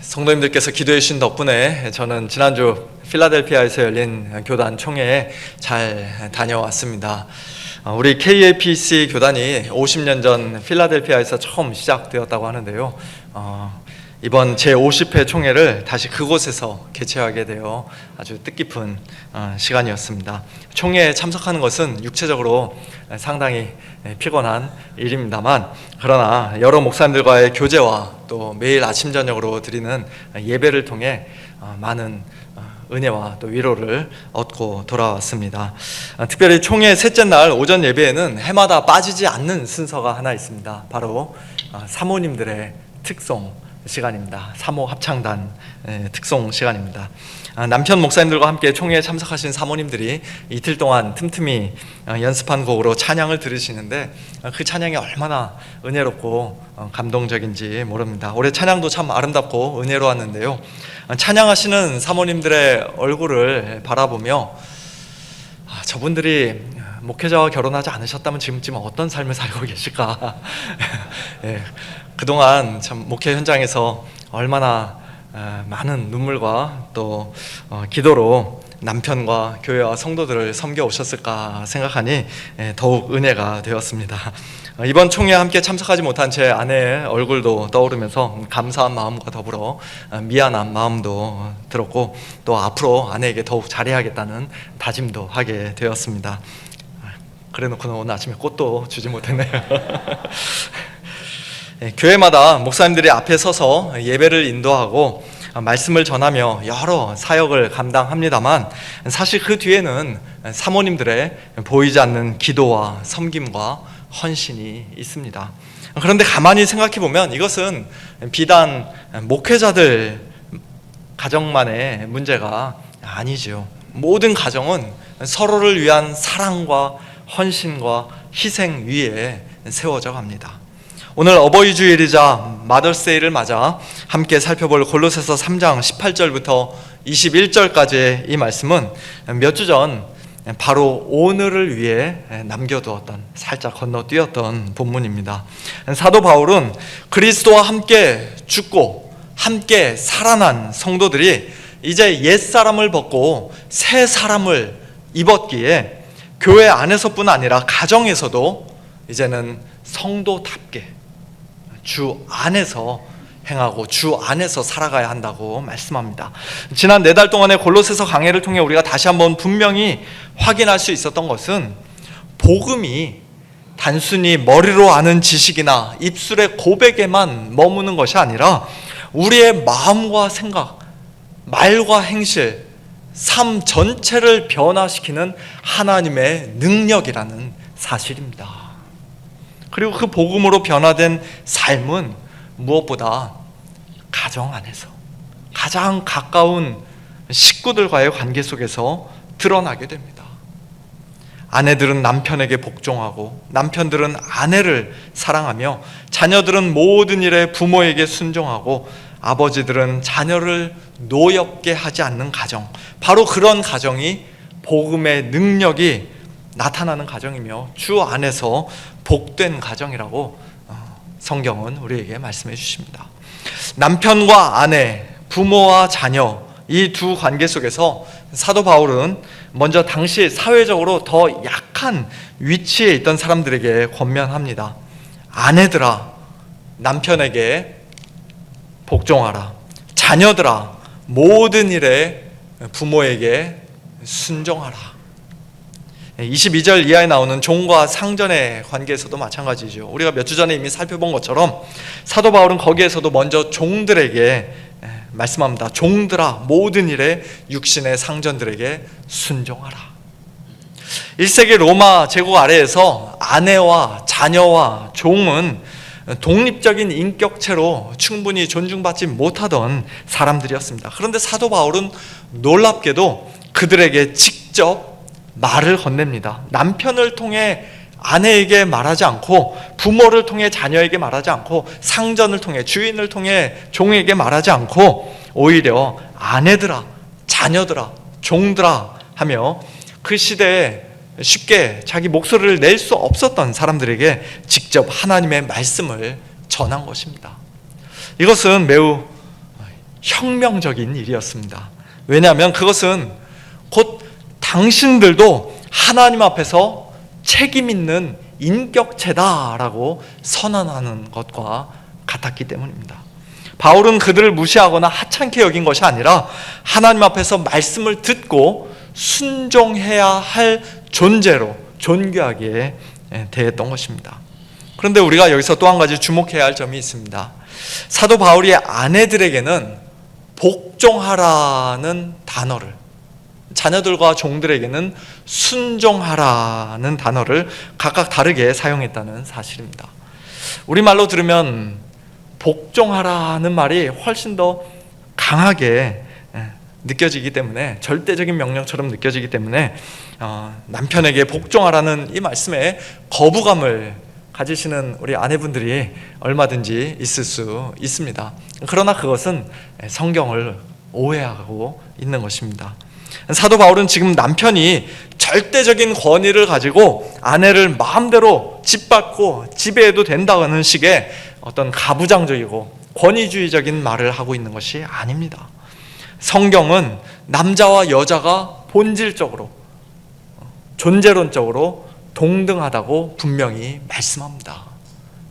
성도님들께서 기도해 주신 덕분에 저는 지난주 필라델피아에서 열린 교단 총회에 잘 다녀왔습니다. 우리 KAPC 교단이 50년 전 필라델피아에서 처음 시작되었다고 하는데요. 이번 제50회 총회를 다시 그곳에서 개최하게 되어 아주 뜻깊은 시간이었습니다. 총회에 참석하는 것은 육체적으로 상당히 피곤한 일입니다만, 그러나 여러 목사님들과의 교제와 또 매일 아침 저녁으로 드리는 예배를 통해 많은 은혜와 또 위로를 얻고 돌아왔습니다. 특별히 총회 셋째 날 오전 예배에는 해마다 빠지지 않는 순서가 하나 있습니다. 바로 사모님들의 특송 시간입니다. 사모 합창단 특송 시간입니다. 남편 목사님들과 함께 총회에 참석하신 사모님들이 이틀 동안 틈틈이 연습한 곡으로 찬양을 들으시는데, 그 찬양이 얼마나 은혜롭고 감동적인지 모릅니다. 올해 찬양도 참 아름답고 은혜로웠는데요, 찬양하시는 사모님들의 얼굴을 바라보며 저분들이 목회자와 결혼하지 않으셨다면 지금쯤 어떤 삶을 살고 계실까. 그동안 참 목회 현장에서 얼마나 많은 눈물과 또 기도로 남편과 교회와 성도들을 섬겨 오셨을까 생각하니 더욱 은혜가 되었습니다. 이번 총회에 함께 참석하지 못한 제 아내의 얼굴도 떠오르면서 감사한 마음과 더불어 미안한 마음도 들었고, 또 앞으로 아내에게 더욱 잘해야겠다는 다짐도 하게 되었습니다. 그래놓고는 오늘 아침에 꽃도 주지 못했네요. 교회마다 목사님들이 앞에 서서 예배를 인도하고 말씀을 전하며 여러 사역을 감당합니다만, 사실 그 뒤에는 사모님들의 보이지 않는 기도와 섬김과 헌신이 있습니다. 그런데 가만히 생각해 보면 이것은 비단 목회자들 가정만의 문제가 아니죠. 모든 가정은 서로를 위한 사랑과 헌신과 희생 위에 세워져 갑니다. 오늘 어버이 주일이자 마더스데이를 맞아 함께 살펴볼 골로새서 3장 18절부터 21절까지의 이 말씀은 몇 주 전 바로 오늘을 위해 남겨두었던, 살짝 건너뛰었던 본문입니다. 사도 바울은 그리스도와 함께 죽고 함께 살아난 성도들이 이제 옛사람을 벗고 새 사람을 입었기에 교회 안에서뿐 아니라 가정에서도 이제는 성도답게 주 안에서 행하고 주 안에서 살아가야 한다고 말씀합니다. 지난 4달 동안의 골로새서 강해를 통해 우리가 다시 한번 분명히 확인할 수 있었던 것은, 복음이 단순히 머리로 아는 지식이나 입술의 고백에만 머무는 것이 아니라 우리의 마음과 생각, 말과 행실, 삶 전체를 변화시키는 하나님의 능력이라는 사실입니다. 그리고 그 복음으로 변화된 삶은 무엇보다 가정 안에서 가장 가까운 식구들과의 관계 속에서 드러나게 됩니다. 아내들은 남편에게 복종하고 남편들은 아내를 사랑하며 자녀들은 모든 일에 부모에게 순종하고 아버지들은 자녀를 노엽게 하지 않는 가정, 바로 그런 가정이 복음의 능력이 나타나는 가정이며 주 안에서 복된 가정이라고 성경은 우리에게 말씀해 주십니다. 남편과 아내, 부모와 자녀, 이 두 관계 속에서 사도 바울은 먼저 당시 사회적으로 더 약한 위치에 있던 사람들에게 권면합니다. 아내들아, 남편에게 복종하라. 자녀들아, 모든 일에 부모에게 순종하라. 22절 이하에 나오는 종과 상전의 관계에서도 마찬가지죠. 우리가 몇 주 전에 이미 살펴본 것처럼 사도 바울은 거기에서도 먼저 종들에게 말씀합니다. 종들아, 모든 일에 육신의 상전들에게 순종하라. 1세기 로마 제국 아래에서 아내와 자녀와 종은 독립적인 인격체로 충분히 존중받지 못하던 사람들이었습니다. 그런데 사도 바울은 놀랍게도 그들에게 직접 말을 건넵니다. 남편을 통해 아내에게 말하지 않고, 부모를 통해 자녀에게 말하지 않고, 상전을 통해, 주인을 통해 종에게 말하지 않고, 오히려 아내들아, 자녀들아, 종들아 하며 그 시대에 쉽게 자기 목소리를 낼 수 없었던 사람들에게 직접 하나님의 말씀을 전한 것입니다. 이것은 매우 혁명적인 일이었습니다. 왜냐하면 그것은 곧 당신들도 하나님 앞에서 책임 있는 인격체다라고 선언하는 것과 같았기 때문입니다. 바울은 그들을 무시하거나 하찮게 여긴 것이 아니라 하나님 앞에서 말씀을 듣고 순종해야 할 존재로 존귀하게 대했던 것입니다. 그런데 우리가 여기서 또 한 가지 주목해야 할 점이 있습니다. 사도 바울이 아내들에게는 복종하라는 단어를, 자녀들과 종들에게는 순종하라는 단어를 각각 다르게 사용했다는 사실입니다. 우리말로 들으면 복종하라는 말이 훨씬 더 강하게 느껴지기 때문에, 절대적인 명령처럼 느껴지기 때문에 남편에게 복종하라는 이 말씀에 거부감을 가지시는 우리 아내분들이 얼마든지 있을 수 있습니다. 그러나 그것은 성경을 오해하고 있는 것입니다. 사도 바울은 지금 남편이 절대적인 권위를 가지고 아내를 마음대로 짓밟고 지배해도 된다는 식의 어떤 가부장적이고 권위주의적인 말을 하고 있는 것이 아닙니다. 성경은 남자와 여자가 본질적으로, 존재론적으로 동등하다고 분명히 말씀합니다.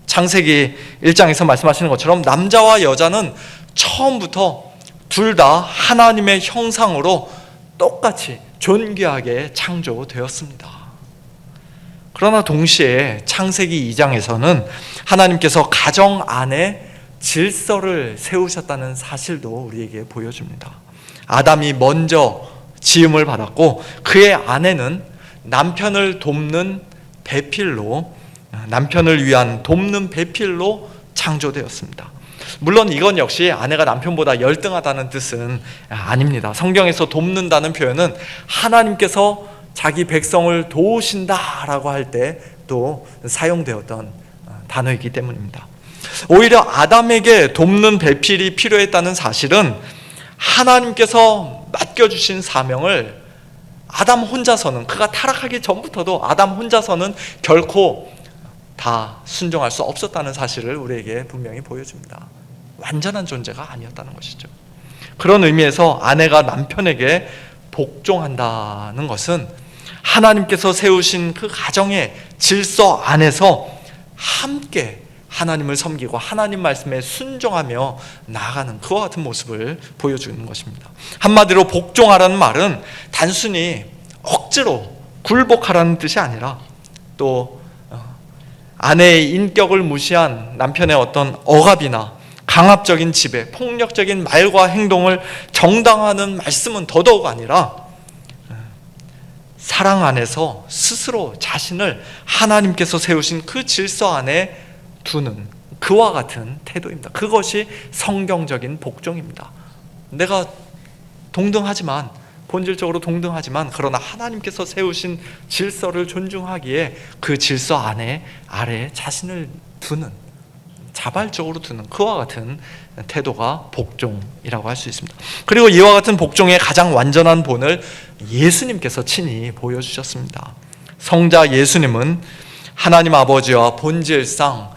창세기 1장에서 말씀하시는 것처럼 남자와 여자는 처음부터 둘 다 하나님의 형상으로 똑같이 존귀하게 창조되었습니다. 그러나 동시에 창세기 2장에서는 하나님께서 가정 안에 질서를 세우셨다는 사실도 우리에게 보여줍니다. 아담이 먼저 지음을 받았고 그의 아내는 남편을 돕는 배필로, 남편을 위한 돕는 배필로 창조되었습니다. 물론 이건 역시 아내가 남편보다 열등하다는 뜻은 아닙니다. 성경에서 돕는다는 표현은 하나님께서 자기 백성을 도우신다라고 할 때 또 사용되었던 단어이기 때문입니다. 오히려 아담에게 돕는 배필이 필요했다는 사실은 하나님께서 맡겨주신 사명을 아담 혼자서는, 그가 타락하기 전부터도 아담 혼자서는 결코 다 순종할 수 없었다는 사실을 우리에게 분명히 보여줍니다. 완전한 존재가 아니었다는 것이죠. 그런 의미에서 아내가 남편에게 복종한다는 것은 하나님께서 세우신 그 가정의 질서 안에서 함께 하나님을 섬기고 하나님 말씀에 순종하며 나아가는 그와 같은 모습을 보여주는 것입니다. 한마디로 복종하라는 말은 단순히 억지로 굴복하라는 뜻이 아니라 또 아내의 인격을 무시한 남편의 어떤 억압이나 강압적인 지배, 폭력적인 말과 행동을 정당화하는 말씀은 더더욱 아니라 사랑 안에서 스스로 자신을 하나님께서 세우신 그 질서 안에 두는 그와 같은 태도입니다. 그것이 성경적인 복종입니다. 내가 동등하지만, 본질적으로 동등하지만 그러나 하나님께서 세우신 질서를 존중하기에 그 질서 아래 자신을 두는, 자발적으로 두는 그와 같은 태도가 복종이라고 할 수 있습니다. 그리고 이와 같은 복종의 가장 완전한 본을 예수님께서 친히 보여주셨습니다. 성자 예수님은 하나님 아버지와 본질상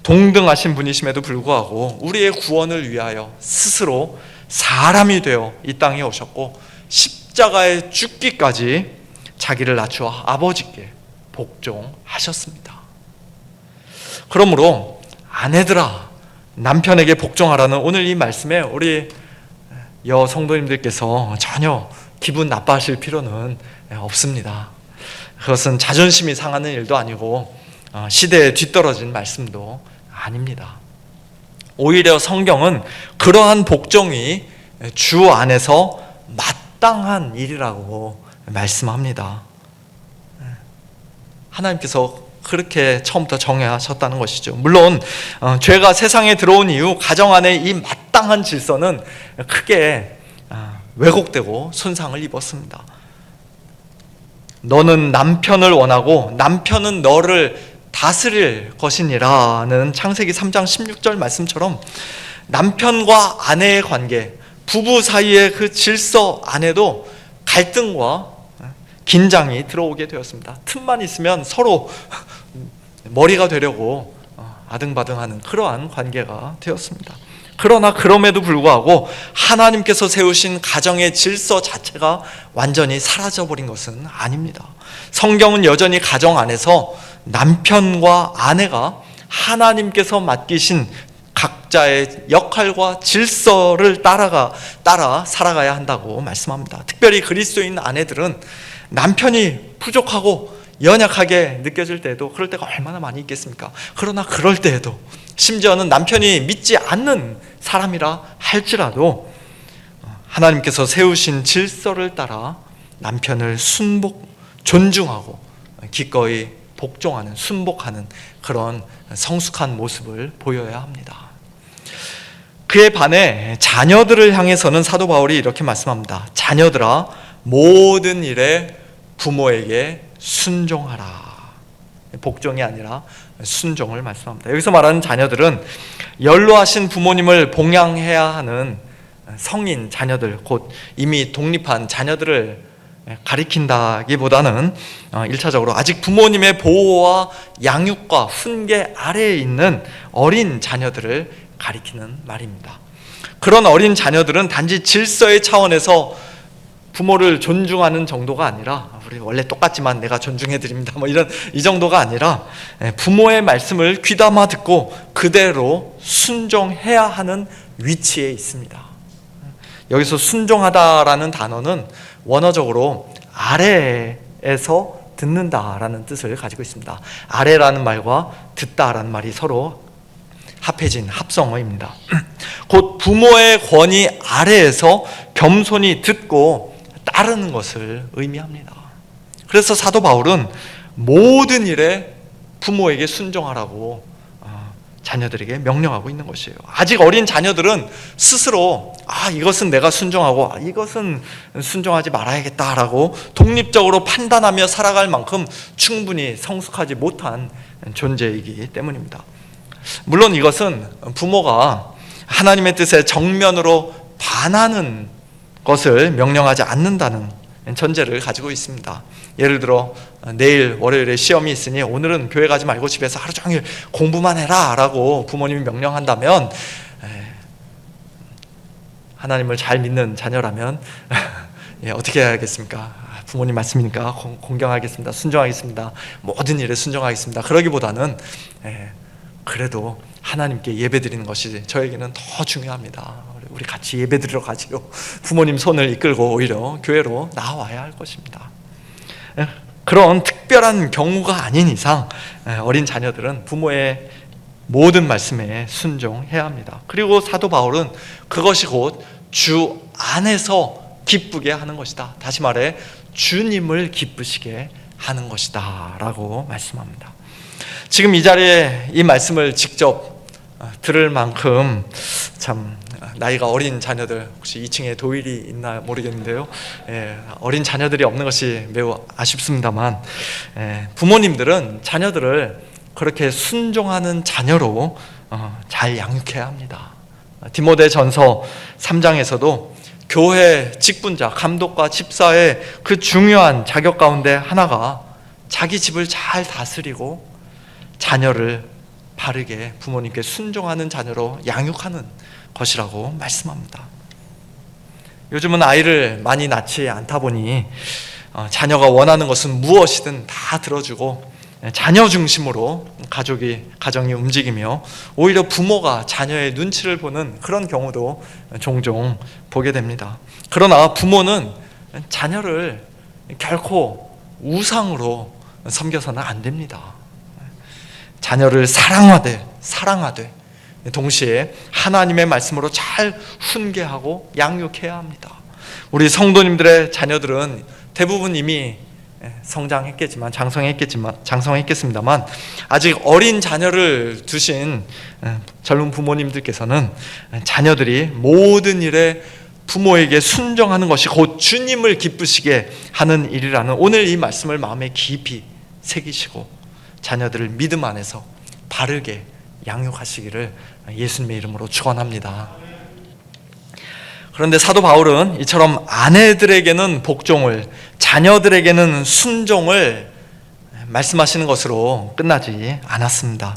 동등하신 분이심에도 불구하고 우리의 구원을 위하여 스스로 사람이 되어 이 땅에 오셨고 십자가에 죽기까지 자기를 낮추어 아버지께 복종하셨습니다. 그러므로 아내들아 남편에게 복종하라는 오늘 이 말씀에 우리 여성도님들께서 전혀 기분 나빠하실 필요는 없습니다. 그것은 자존심이 상하는 일도 아니고 시대에 뒤떨어진 말씀도 아닙니다. 오히려 성경은 그러한 복종이 주 안에서 마땅한 일이라고 말씀합니다. 하나님께서 그렇게 처음부터 정하셨다는 것이죠. 물론 죄가 세상에 들어온 이후 가정 안에 이 마땅한 질서는 크게 왜곡되고 손상을 입었습니다. 너는 남편을 원하고 남편은 너를 다스릴 것이니라는 창세기 3장 16절 말씀처럼 남편과 아내의 관계, 부부 사이의 그 질서 안에도 갈등과 긴장이 들어오게 되었습니다. 틈만 있으면 서로 머리가 되려고 아등바등하는 그러한 관계가 되었습니다. 그러나 그럼에도 불구하고 하나님께서 세우신 가정의 질서 자체가 완전히 사라져버린 것은 아닙니다. 성경은 여전히 가정 안에서 남편과 아내가 하나님께서 맡기신 각자의 역할과 질서를 따라 살아가야 한다고 말씀합니다. 특별히 그리스도인 아내들은 남편이 부족하고 연약하게 느껴질 때에도 그럴 때가 얼마나 많이 있겠습니까? 그러나 그럴 때에도 심지어는 남편이 믿지 않는 사람이라 할지라도 하나님께서 세우신 질서를 따라 남편을 존중하고 기꺼이 복종하는, 순복하는 그런 성숙한 모습을 보여야 합니다. 그에 반해 자녀들을 향해서는 사도 바울이 이렇게 말씀합니다. 자녀들아, 모든 일에 부모에게 순종하라. 복종이 아니라 순종을 말씀합니다. 여기서 말하는 자녀들은 연로하신 부모님을 봉양해야 하는 성인 자녀들, 곧 이미 독립한 자녀들을 가리킨다기보다는 1차적으로 아직 부모님의 보호와 양육과 훈계 아래에 있는 어린 자녀들을 가리키는 말입니다. 그런 어린 자녀들은 단지 질서의 차원에서 부모를 존중하는 정도가 아니라, 우리 원래 똑같지만 내가 존중해드립니다, 이 정도가 아니라 부모의 말씀을 귀담아 듣고 그대로 순종해야 하는 위치에 있습니다. 여기서 순종하다라는 단어는 원어적으로 아래에서 듣는다라는 뜻을 가지고 있습니다. 아래라는 말과 듣다라는 말이 서로 합해진 합성어입니다. 곧 부모의 권위 아래에서 겸손히 듣고 따르는 것을 의미합니다. 그래서 사도 바울은 모든 일에 부모에게 순종하라고 자녀들에게 명령하고 있는 것이에요. 아직 어린 자녀들은 스스로 이것은 내가 순종하고 이것은 순종하지 말아야겠다라고 독립적으로 판단하며 살아갈 만큼 충분히 성숙하지 못한 존재이기 때문입니다. 물론 이것은 부모가 하나님의 뜻에 정면으로 반하는 것을 명령하지 않는다는 전제를 가지고 있습니다. 예를 들어 내일 월요일에 시험이 있으니 오늘은 교회 가지 말고 집에서 하루 종일 공부만 해라 라고 부모님이 명령한다면, 하나님을 잘 믿는 자녀라면 어떻게 해야겠습니까? 부모님 말씀이니까 공경하겠습니다, 순종하겠습니다, 모든 일에 순종하겠습니다, 그러기보다는 그래도 하나님께 예배드리는 것이 저에게는 더 중요합니다. 우리 같이 예배드리러 가지요. 부모님 손을 이끌고 오히려 교회로 나와야 할 것입니다. 그런 특별한 경우가 아닌 이상 어린 자녀들은 부모의 모든 말씀에 순종해야 합니다. 그리고 사도 바울은 그것이 곧 주 안에서 기쁘게 하는 것이다, 다시 말해 주님을 기쁘시게 하는 것이다 라고 말씀합니다. 지금 이 자리에 이 말씀을 직접 들을 만큼 참 나이가 어린 자녀들, 혹시 2층에 도일이 있나 모르겠는데요, 어린 자녀들이 없는 것이 매우 아쉽습니다만, 부모님들은 자녀들을 그렇게 순종하는 자녀로 잘 양육해야 합니다. 디모데전서 3장에서도 교회 직분자, 감독과 집사의 그 중요한 자격 가운데 하나가 자기 집을 잘 다스리고 자녀를 바르게 부모님께 순종하는 자녀로 양육하는 것이라고 말씀합니다. 요즘은 아이를 많이 낳지 않다 보니 자녀가 원하는 것은 무엇이든 다 들어주고 자녀 중심으로 가정이 움직이며 오히려 부모가 자녀의 눈치를 보는 그런 경우도 종종 보게 됩니다. 그러나 부모는 자녀를 결코 우상으로 섬겨서는 안 됩니다. 자녀를 사랑하되 동시에 하나님의 말씀으로 잘 훈계하고 양육해야 합니다. 우리 성도님들의 자녀들은 대부분 이미 장성했겠습니다만 아직 어린 자녀를 두신 젊은 부모님들께서는 자녀들이 모든 일에 부모에게 순종하는 것이 곧 주님을 기쁘시게 하는 일이라는 오늘 이 말씀을 마음에 깊이 새기시고 자녀들을 믿음 안에서 바르게 양육하시기를 예수님의 이름으로 축원합니다. 그런데 사도 바울은 이처럼 아내들에게는 복종을, 자녀들에게는 순종을 말씀하시는 것으로 끝나지 않았습니다.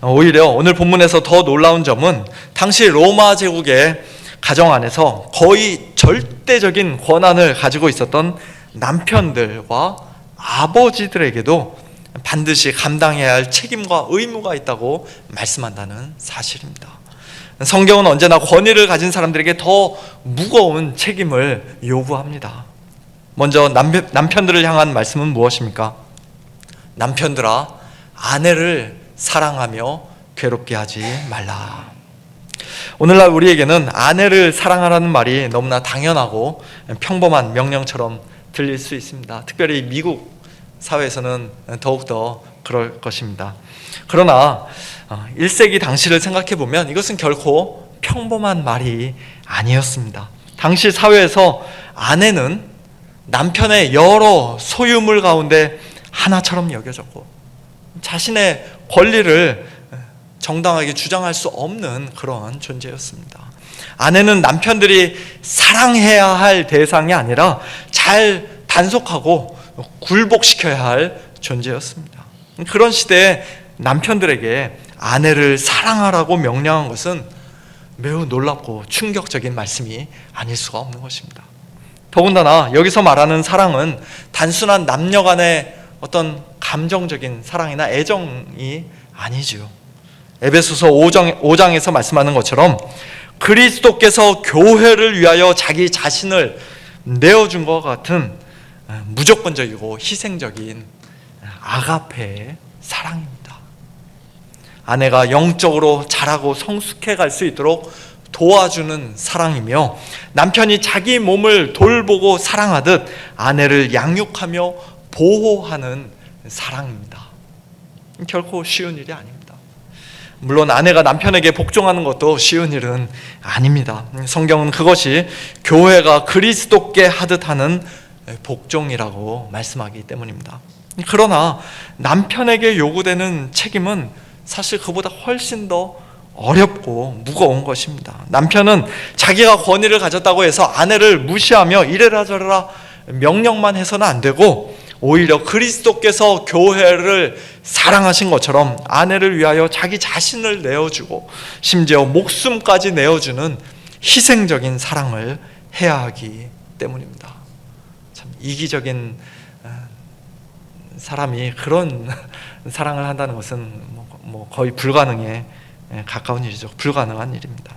오히려 오늘 본문에서 더 놀라운 점은 당시 로마 제국의 가정 안에서 거의 절대적인 권한을 가지고 있었던 남편들과 아버지들에게도 반드시 감당해야 할 책임과 의무가 있다고 말씀한다는 사실입니다. 성경은 언제나 권위를 가진 사람들에게 더 무거운 책임을 요구합니다. 먼저 남편들을 향한 말씀은 무엇입니까? 남편들아, 아내를 사랑하며 괴롭게 하지 말라. 오늘날 우리에게는 아내를 사랑하라는 말이 너무나 당연하고 평범한 명령처럼 들릴 수 있습니다. 특별히 미국 사회에서는 더욱더 그럴 것입니다. 그러나 1세기 당시를 생각해보면 이것은 결코 평범한 말이 아니었습니다. 당시 사회에서 아내는 남편의 여러 소유물 가운데 하나처럼 여겨졌고 자신의 권리를 정당하게 주장할 수 없는 그러한 존재였습니다. 아내는 남편들이 사랑해야 할 대상이 아니라 잘 단속하고 굴복시켜야 할 존재였습니다. 그런 시대에 남편들에게 아내를 사랑하라고 명령한 것은 매우 놀랍고 충격적인 말씀이 아닐 수가 없는 것입니다. 더군다나 여기서 말하는 사랑은 단순한 남녀 간의 어떤 감정적인 사랑이나 애정이 아니죠. 에베소서 5장에서 말씀하는 것처럼 그리스도께서 교회를 위하여 자기 자신을 내어준 것 같은 무조건적이고 희생적인 아가페의 사랑입니다. 아내가 영적으로 자라고 성숙해 갈 수 있도록 도와주는 사랑이며 남편이 자기 몸을 돌보고 사랑하듯 아내를 양육하며 보호하는 사랑입니다. 결코 쉬운 일이 아닙니다. 물론 아내가 남편에게 복종하는 것도 쉬운 일은 아닙니다. 성경은 그것이 교회가 그리스도께 하듯 하는 복종이라고 말씀하기 때문입니다. 그러나 남편에게 요구되는 책임은 사실 그보다 훨씬 더 어렵고 무거운 것입니다. 남편은 자기가 권위를 가졌다고 해서 아내를 무시하며 이래라 저래라 명령만 해서는 안 되고 오히려 그리스도께서 교회를 사랑하신 것처럼 아내를 위하여 자기 자신을 내어주고 심지어 목숨까지 내어주는 희생적인 사랑을 해야 하기 때문입니다. 참 이기적인 사람이 그런 사랑을 한다는 것은 거의 불가능에 가까운 일이죠. 불가능한 일입니다.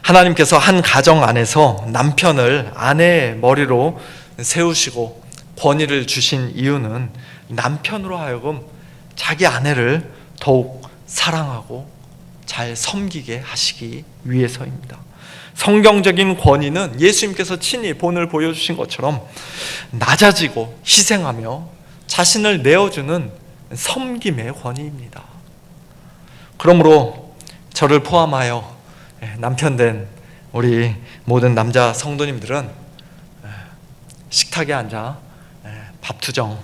하나님께서 한 가정 안에서 남편을 아내의 머리로 세우시고 권위를 주신 이유는 남편으로 하여금 자기 아내를 더욱 사랑하고 잘 섬기게 하시기 위해서입니다. 성경적인 권위는 예수님께서 친히 본을 보여주신 것처럼 낮아지고 희생하며 자신을 내어주는 섬김의 권위입니다. 그러므로 저를 포함하여 남편된 우리 모든 남자 성도님들은 식탁에 앉아 반찬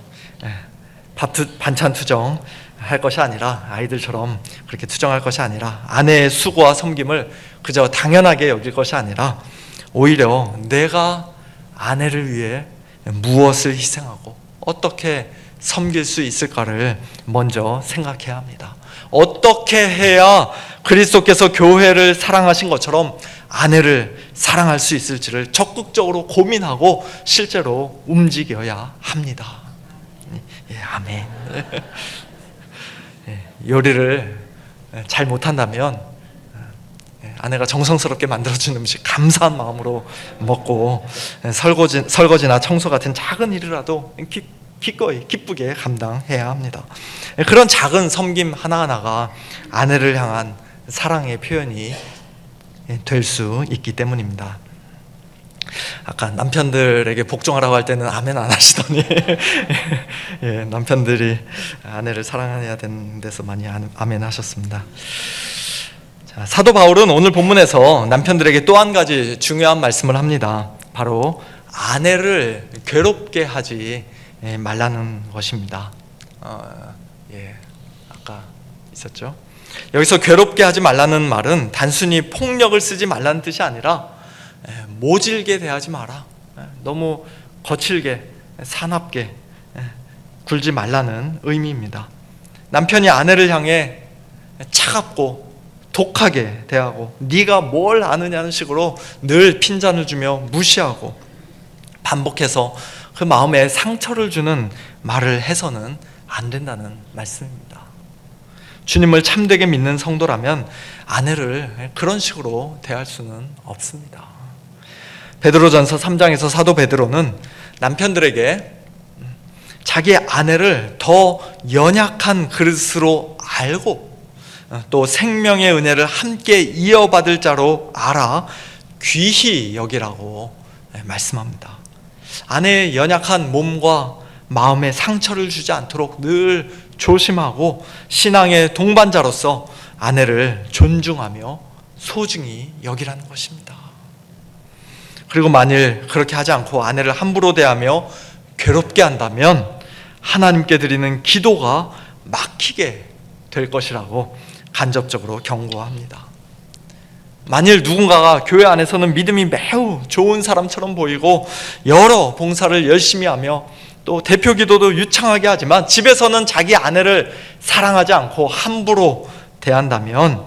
투정 할 것이 아니라 아이들처럼 그렇게 투정할 것이 아니라 아내의 수고와 섬김을 그저 당연하게 여길 것이 아니라 오히려 내가 아내를 위해 무엇을 희생하고 어떻게 섬길 수 있을까를 먼저 생각해야 합니다. 어떻게 해야 그리스도께서 교회를 사랑하신 것처럼 아내를 사랑할 수 있을지를 적극적으로 고민하고 실제로 움직여야 합니다. 예, 아멘. 요리를 잘 못한다면 아내가 정성스럽게 만들어준 음식 감사한 마음으로 먹고 설거지나 청소 같은 작은 일이라도 기꺼이 기쁘게 감당해야 합니다. 그런 작은 섬김 하나하나가 아내를 향한 사랑의 표현이 될 수 있기 때문입니다. 아까 남편들에게 복종하라고 할 때는 아멘 안 하시더니 예, 남편들이 아내를 사랑해야 되는 데서 많이 아멘 하셨습니다. 자, 사도 바울은 오늘 본문에서 남편들에게 또 한 가지 중요한 말씀을 합니다. 바로 아내를 괴롭게 하지 말라는 것입니다. 아까 있었죠. 여기서 괴롭게 하지 말라는 말은 단순히 폭력을 쓰지 말라는 뜻이 아니라 모질게 대하지 마라. 너무 거칠게 사납게 굴지 말라는 의미입니다. 남편이 아내를 향해 차갑고 독하게 대하고 네가 뭘 아느냐는 식으로 늘 핀잔을 주며 무시하고 반복해서 그 마음에 상처를 주는 말을 해서는 안 된다는 말씀입니다. 주님을 참되게 믿는 성도라면 아내를 그런 식으로 대할 수는 없습니다. 베드로전서 3장에서 사도 베드로는 남편들에게 자기 아내를 더 연약한 그릇으로 알고 또 생명의 은혜를 함께 이어받을 자로 알아 귀히 여기라고 말씀합니다. 아내의 연약한 몸과 마음에 상처를 주지 않도록 늘 조심하고 신앙의 동반자로서 아내를 존중하며 소중히 여기라는 것입니다. 그리고 만일 그렇게 하지 않고 아내를 함부로 대하며 괴롭게 한다면 하나님께 드리는 기도가 막히게 될 것이라고 간접적으로 경고합니다. 만일 누군가가 교회 안에서는 믿음이 매우 좋은 사람처럼 보이고 여러 봉사를 열심히 하며 또 대표 기도도 유창하게 하지만 집에서는 자기 아내를 사랑하지 않고 함부로 대한다면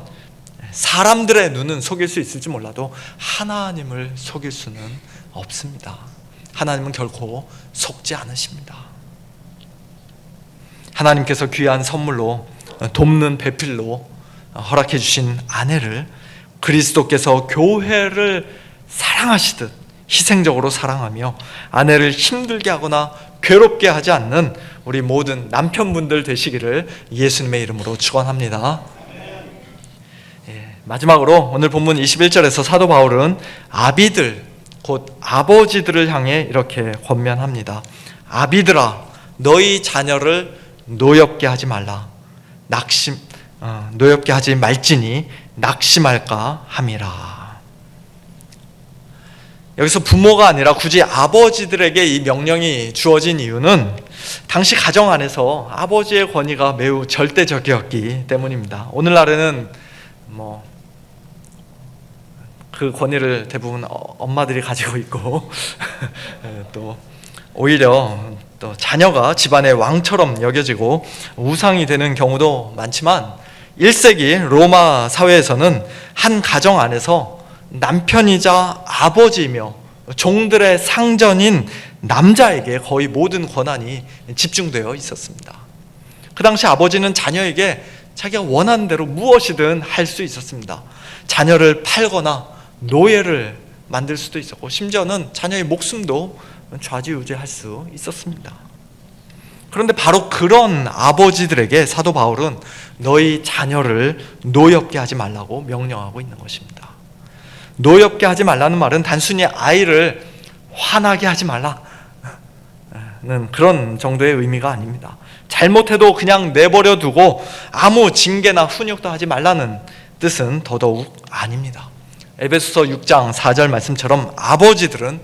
사람들의 눈은 속일 수 있을지 몰라도 하나님을 속일 수는 없습니다. 하나님은 결코 속지 않으십니다. 하나님께서 귀한 선물로 돕는 배필로 허락해 주신 아내를 그리스도께서 교회를 사랑하시듯 희생적으로 사랑하며 아내를 힘들게 하거나 괴롭게 하지 않는 우리 모든 남편분들 되시기를 예수님의 이름으로 축원합니다. 마지막으로 오늘 본문 21절에서 사도 바울은 아비들 곧 아버지들을 향해 이렇게 권면합니다. 아비들아 너희 자녀를 노엽게 하지 말라. 노엽게 하지 말지니 낙심할까 함이라. 여기서 부모가 아니라 굳이 아버지들에게 이 명령이 주어진 이유는 당시 가정 안에서 아버지의 권위가 매우 절대적이었기 때문입니다. 오늘날에는 그 권위를 대부분 엄마들이 가지고 있고 또 오히려 또 자녀가 집안의 왕처럼 여겨지고 우상이 되는 경우도 많지만 1세기 로마 사회에서는 한 가정 안에서 남편이자 아버지이며 종들의 상전인 남자에게 거의 모든 권한이 집중되어 있었습니다. 그 당시 아버지는 자녀에게 자기가 원하는 대로 무엇이든 할 수 있었습니다. 자녀를 팔거나 노예를 만들 수도 있었고 심지어는 자녀의 목숨도 좌지우지할 수 있었습니다. 그런데 바로 그런 아버지들에게 사도 바울은 너희 자녀를 노엽게 하지 말라고 명령하고 있는 것입니다. 노엽게 하지 말라는 말은 단순히 아이를 화나게 하지 말라는 그런 정도의 의미가 아닙니다. 잘못해도 그냥 내버려 두고 아무 징계나 훈육도 하지 말라는 뜻은 더더욱 아닙니다. 에베소서 6장 4절 말씀처럼 아버지들은,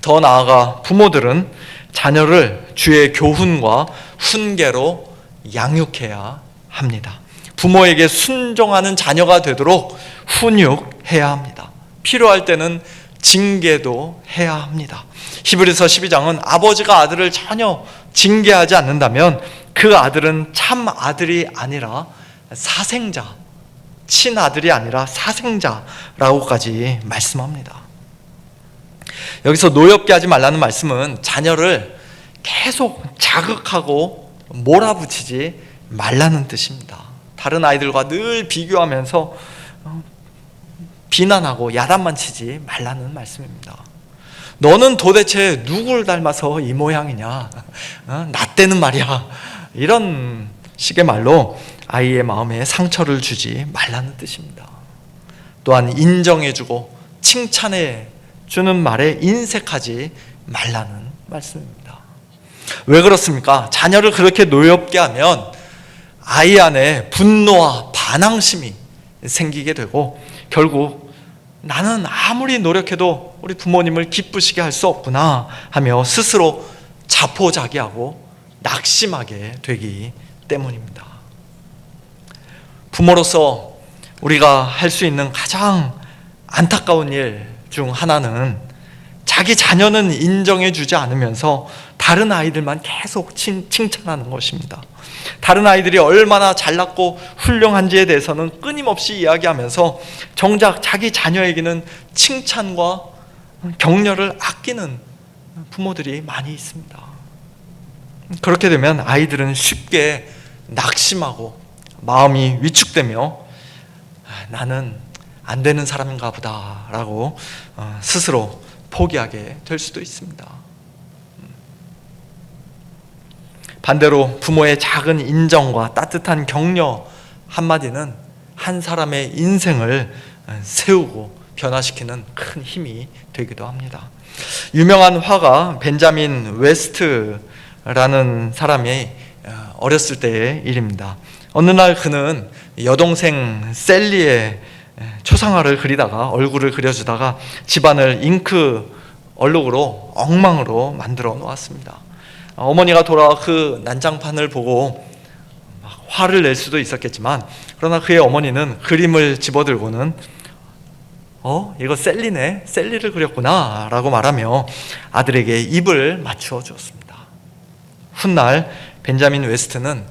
더 나아가 부모들은 자녀를 주의 교훈과 훈계로 양육해야 합니다. 부모에게 순종하는 자녀가 되도록 훈육해야 합니다. 필요할 때는 징계도 해야 합니다. 히브리서 12장은 아버지가 아들을 전혀 징계하지 않는다면 그 아들은 참 아들이 아니라 사생자, 친아들이 아니라 사생자라고까지 말씀합니다. 여기서 노엽게 하지 말라는 말씀은 자녀를 계속 자극하고 몰아붙이지 말라는 뜻입니다. 다른 아이들과 늘 비교하면서 비난하고 야단만 치지 말라는 말씀입니다. 너는 도대체 누굴 닮아서 이 모양이냐? 나 때는 말이야. 이런 식의 말로 아이의 마음에 상처를 주지 말라는 뜻입니다. 또한 인정해주고 칭찬해주는 말에 인색하지 말라는 말씀입니다. 왜 그렇습니까? 자녀를 그렇게 노엽게 하면 아이 안에 분노와 반항심이 생기게 되고 결국 나는 아무리 노력해도 우리 부모님을 기쁘시게 할 수 없구나 하며 스스로 자포자기하고 낙심하게 되기 때문입니다. 부모로서 우리가 할 수 있는 가장 안타까운 일 중 하나는 자기 자녀는 인정해주지 않으면서 다른 아이들만 계속 칭찬하는 것입니다. 다른 아이들이 얼마나 잘났고 훌륭한지에 대해서는 끊임없이 이야기하면서 정작 자기 자녀에게는 칭찬과 격려를 아끼는 부모들이 많이 있습니다. 그렇게 되면 아이들은 쉽게 낙심하고 마음이 위축되며 나는 안 되는 사람인가 보다 라고 스스로 포기하게 될 수도 있습니다. 반대로 부모의 작은 인정과 따뜻한 격려 한마디는 한 사람의 인생을 세우고 변화시키는 큰 힘이 되기도 합니다. 유명한 화가 벤자민 웨스트라는 사람이 어렸을 때의 일입니다. 어느 날 그는 여동생 셀리의 초상화를 그리다가 얼굴을 그려주다가 집안을 잉크 얼룩으로 엉망으로 만들어 놓았습니다. 어머니가 돌아와 그 난장판을 보고 막 화를 낼 수도 있었겠지만, 그러나 그의 어머니는 그림을 집어들고는 이거 셀리네, 셀리를 그렸구나 라고 말하며 아들에게 입을 맞추어 주었습니다. 훗날 벤자민 웨스트는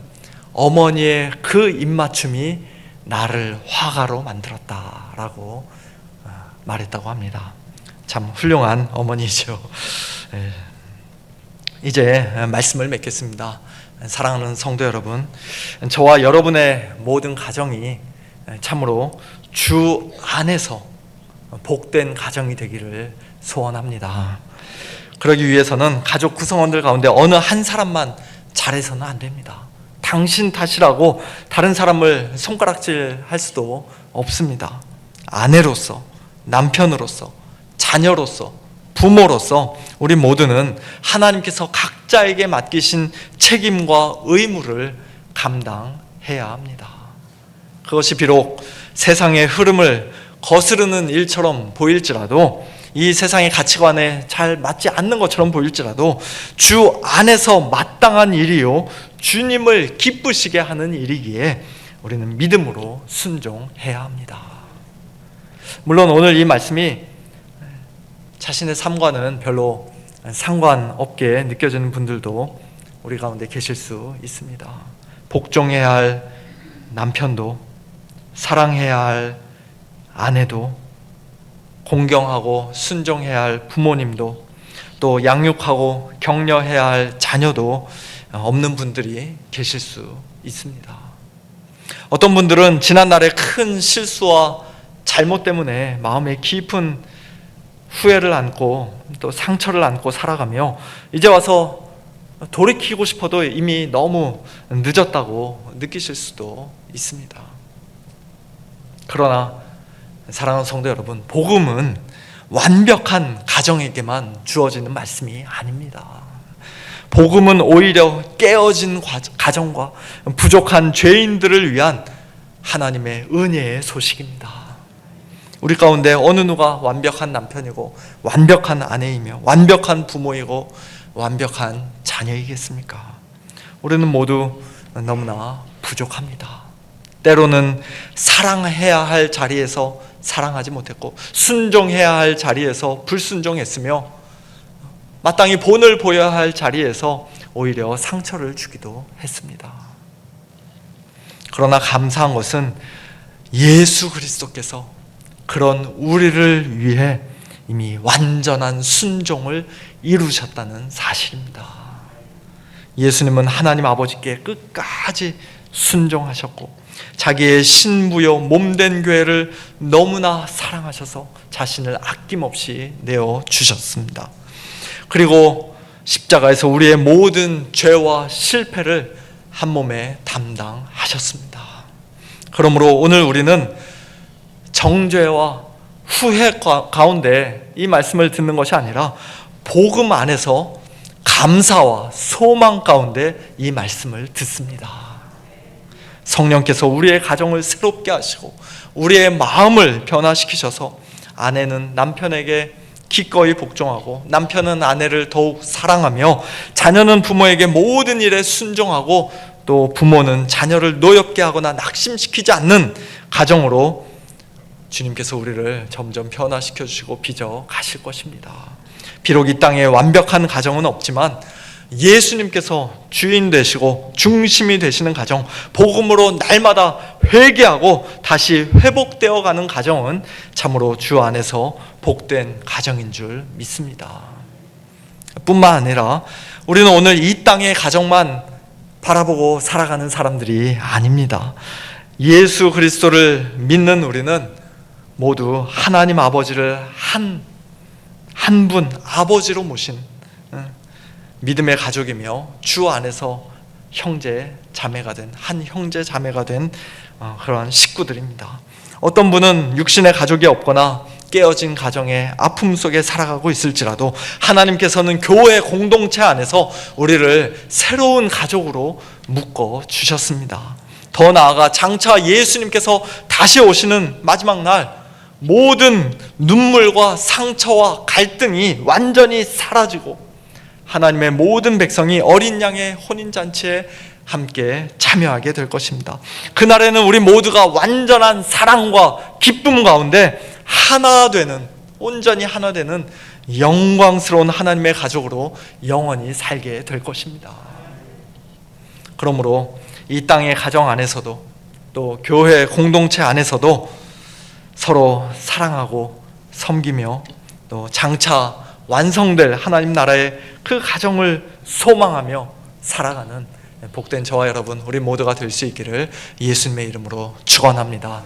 어머니의 그 입맞춤이 나를 화가로 만들었다라고 말했다고 합니다. 참 훌륭한 어머니죠. 이제 말씀을 맺겠습니다. 사랑하는 성도 여러분, 저와 여러분의 모든 가정이 참으로 주 안에서 복된 가정이 되기를 소원합니다. 그러기 위해서는 가족 구성원들 가운데 어느 한 사람만 잘해서는 안 됩니다. 당신 탓이라고 다른 사람을 손가락질 할 수도 없습니다. 아내로서, 남편으로서, 자녀로서, 부모로서 우리 모두는 하나님께서 각자에게 맡기신 책임과 의무를 감당해야 합니다. 그것이 비록 세상의 흐름을 거스르는 일처럼 보일지라도, 이 세상의 가치관에 잘 맞지 않는 것처럼 보일지라도 주 안에서 마땅한 일이요 주님을 기쁘시게 하는 일이기에 우리는 믿음으로 순종해야 합니다. 물론 오늘 이 말씀이 자신의 삶과는 별로 상관없게 느껴지는 분들도 우리 가운데 계실 수 있습니다. 복종해야 할 남편도, 사랑해야 할 아내도, 공경하고 순종해야 할 부모님도, 또 양육하고 격려해야 할 자녀도 없는 분들이 계실 수 있습니다. 어떤 분들은 지난날의 큰 실수와 잘못 때문에 마음에 깊은 후회를 안고 또 상처를 안고 살아가며 이제 와서 돌이키고 싶어도 이미 너무 늦었다고 느끼실 수도 있습니다. 그러나 사랑하는 성도 여러분, 복음은 완벽한 가정에게만 주어지는 말씀이 아닙니다. 복음은 오히려 깨어진 가정과 부족한 죄인들을 위한 하나님의 은혜의 소식입니다. 우리 가운데 어느 누가 완벽한 남편이고 완벽한 아내이며 완벽한 부모이고 완벽한 자녀이겠습니까? 우리는 모두 너무나 부족합니다. 때로는 사랑해야 할 자리에서 사랑하지 못했고, 순종해야 할 자리에서 불순종했으며, 마땅히 본을 보여야 할 자리에서 오히려 상처를 주기도 했습니다. 그러나 감사한 것은 예수 그리스도께서 그런 우리를 위해 이미 완전한 순종을 이루셨다는 사실입니다. 예수님은 하나님 아버지께 끝까지 순종하셨고 자기의 신부요 몸된 교회를 너무나 사랑하셔서 자신을 아낌없이 내어주셨습니다. 그리고 십자가에서 우리의 모든 죄와 실패를 한 몸에 담당하셨습니다. 그러므로 오늘 우리는 정죄와 후회 가운데 이 말씀을 듣는 것이 아니라 복음 안에서 감사와 소망 가운데 이 말씀을 듣습니다. 성령께서 우리의 가정을 새롭게 하시고 우리의 마음을 변화시키셔서 아내는 남편에게 기꺼이 복종하고 남편은 아내를 더욱 사랑하며 자녀는 부모에게 모든 일에 순종하고 또 부모는 자녀를 노엽게 하거나 낙심시키지 않는 가정으로 주님께서 우리를 점점 변화시켜 주시고 빚어 가실 것입니다. 비록 이 땅에 완벽한 가정은 없지만 예수님께서 주인 되시고 중심이 되시는 가정, 복음으로 날마다 회개하고 다시 회복되어 가는 가정은 참으로 주 안에서 복된 가정인 줄 믿습니다. 뿐만 아니라 우리는 오늘 이 땅의 가정만 바라보고 살아가는 사람들이 아닙니다. 예수 그리스도를 믿는 우리는 모두 하나님 아버지를 한 분 아버지로 모신 믿음의 가족이며 주 안에서 형제 자매가 된 한 형제 자매가 된 그러한 식구들입니다. 어떤 분은 육신의 가족이 없거나 깨어진 가정의 아픔 속에 살아가고 있을지라도 하나님께서는 교회 공동체 안에서 우리를 새로운 가족으로 묶어 주셨습니다. 더 나아가 장차 예수님께서 다시 오시는 마지막 날 모든 눈물과 상처와 갈등이 완전히 사라지고 하나님의 모든 백성이 어린 양의 혼인잔치에 함께 참여하게 될 것입니다. 그날에는 우리 모두가 완전한 사랑과 기쁨 가운데 하나 되는, 온전히 하나 되는 영광스러운 하나님의 가족으로 영원히 살게 될 것입니다. 그러므로 이 땅의 가정 안에서도 또 교회 공동체 안에서도 서로 사랑하고 섬기며 또 장차 완성될 하나님 나라의 그 가정을 소망하며 살아가는 복된 저와 여러분 우리 모두가 될 수 있기를 예수님의 이름으로 축원합니다.